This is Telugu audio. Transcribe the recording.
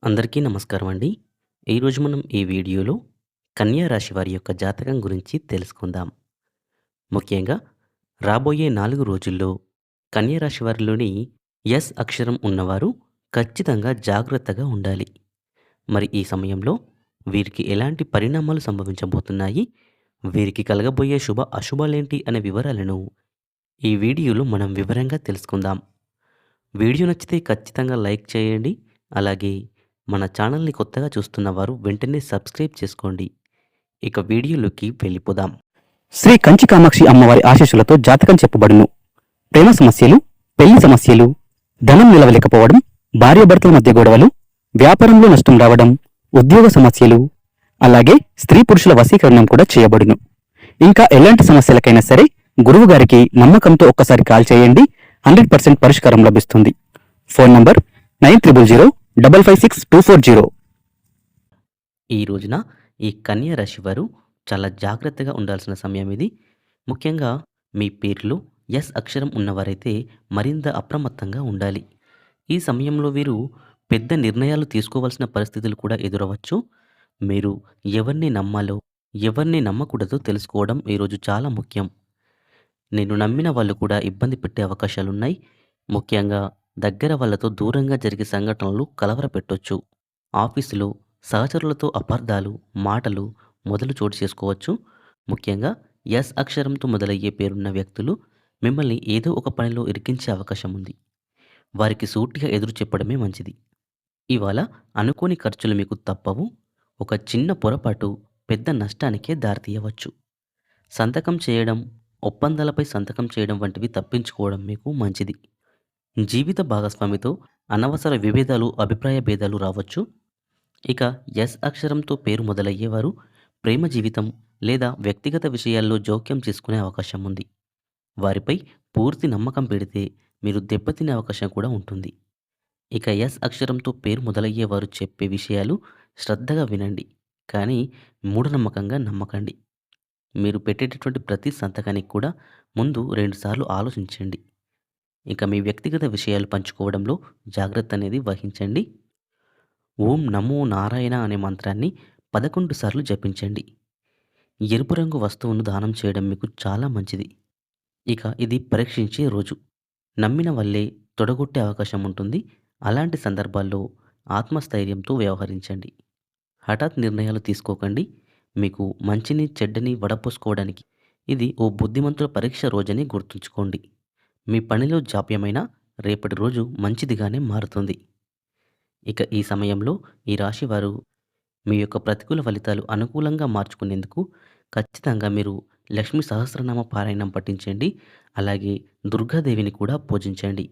అందరికీ నమస్కారం అండి. ఈరోజు మనం ఈ వీడియోలో కన్యా రాశి వారి యొక్క జాతకం గురించి తెలుసుకుందాం. ముఖ్యంగా రాబోయే 4 రోజుల్లో కన్యా రాశి వారిలోని ఎస్ అక్షరం ఉన్నవారు ఖచ్చితంగా జాగ్రత్తగా ఉండాలి. మరి ఈ సమయంలో వీరికి ఎలాంటి పరిణామాలు సంభవించబోతున్నాయి? వీరికి కలగబోయే శుభ అశుభాలేంటి అనే వివరాలను ఈ వీడియోలో మనం వివరంగా తెలుసుకుందాం. వీడియో నచ్చితే ఖచ్చితంగా లైక్ చేయండి. అలాగే మన ఛానల్‌ని కొత్తగా చూస్తున్న వారు వెంటనే సబ్స్క్రైబ్ చేసుకోండి. ఇక వీడియోలోకి వెళ్ళిపోదాం. శ్రీ కంచి కామాక్షి అమ్మవారి ఆశీస్సులతో జాతకం చెప్పబడును. ప్రేమ సమస్యలు, పెళ్లి సమస్యలు, ధనం నిలవలేకపోవడం, భార్యాభర్తల మధ్య గొడవలు, వ్యాపారంలో నష్టం రావడం, ఉద్యోగ సమస్యలు, అలాగే స్త్రీ పురుషుల వశీకరణం కూడా చేయబడును. ఇంకా ఎలాంటి సమస్యలకైనా సరే గురువు గారికి నమ్మకంతో ఒక్కసారి కాల్ చేయండి. 100% పరిష్కారం లభిస్తుంది. Phone number 9000556240. ఈ రోజున ఈ కన్యా రాశి వారు చాలా జాగ్రత్తగా ఉండాల్సిన సమయం ఇది. ముఖ్యంగా మీ పేరులో ఎస్ అక్షరం ఉన్నవారైతే మరింత అప్రమత్తంగా ఉండాలి. ఈ సమయంలో వీరు పెద్ద నిర్ణయాలు తీసుకోవాల్సిన పరిస్థితులు కూడా ఎదురవచ్చు. మీరు ఎవరిని నమ్మాలో, ఎవరిని నమ్మకూడదో తెలుసుకోవడం ఈరోజు చాలా ముఖ్యం. నేను నమ్మిన వాళ్ళు కూడా ఇబ్బంది పెట్టే అవకాశాలున్నాయి. ముఖ్యంగా దగ్గర వాళ్ళతో దూరంగా జరిగే సంఘటనలు కలవరపెట్టొచ్చు. ఆఫీసులో సహచరులతో అపార్థాలు, మాటలు మొదలు చోటు చేసుకోవచ్చు. ముఖ్యంగా ఎస్ అక్షరంతో మొదలయ్యే పేరున్న వ్యక్తులు మిమ్మల్ని ఏదో ఒక పనిలో ఇరికించే అవకాశం ఉంది. వారికి సూటిగా ఎదురు చెప్పడమే మంచిది. ఇవాళ అనుకోని ఖర్చులు మీకు తప్పవు. ఒక చిన్న పొరపాటు పెద్ద నష్టానికే దారితీయవచ్చు. సంతకం చేయడం, ఒప్పందాలపై సంతకం చేయడం వంటివి తప్పించుకోవడం మీకు మంచిది. జీవిత భాగస్వామితో అనవసర విభేదాలు, అభిప్రాయ భేదాలు రావచ్చు. ఇక ఎస్ అక్షరంతో పేరు మొదలయ్యేవారు ప్రేమ జీవితం లేదా వ్యక్తిగత విషయాల్లో జోక్యం చేసుకునే అవకాశం ఉంది. వారిపై పూర్తి నమ్మకం పెడితే మీరు దెబ్బతినే అవకాశం కూడా ఉంటుంది. ఇక ఎస్ అక్షరంతో పేరు మొదలయ్యేవారు చెప్పే విషయాలు శ్రద్ధగా వినండి, కానీ మూఢనమ్మకంగా నమ్మకండి. మీరు పెట్టేటటువంటి ప్రతి సంతకానికి కూడా ముందు 2 సార్లు ఆలోచించండి. ఇక మీ వ్యక్తిగత విషయాలు పంచుకోవడంలో జాగ్రత్త అనేది వహించండి. ఓం నమో నారాయణ అనే మంత్రాన్ని 11 సార్లు జపించండి. ఎరుపు రంగు వస్తువును దానం చేయడం మీకు చాలా మంచిది. ఇక ఇది పరీక్షించే రోజు. నమ్మిన వల్లే తొడగొట్టే అవకాశం ఉంటుంది. అలాంటి సందర్భాల్లో ఆత్మస్థైర్యంతో వ్యవహరించండి. హఠాత్ నిర్ణయాలు తీసుకోకండి. మీకు మంచిని చెడ్డని వడపోసుకోవడానికి ఇది ఓ బుద్ధిమంతుల పరీక్ష రోజని గుర్తుంచుకోండి. మీ పనిలో జాప్యమైన రేపటి రోజు మంచిదిగానే మారుతుంది. ఇక ఈ సమయంలో ఈ రాశివారు మీ యొక్క ప్రతికూల ఫలితాలు అనుకూలంగా మార్చుకునేందుకు ఖచ్చితంగా మీరు లక్ష్మీ సహస్రనామ పారాయణం పఠించండి. అలాగే దుర్గాదేవిని కూడా పూజించండి.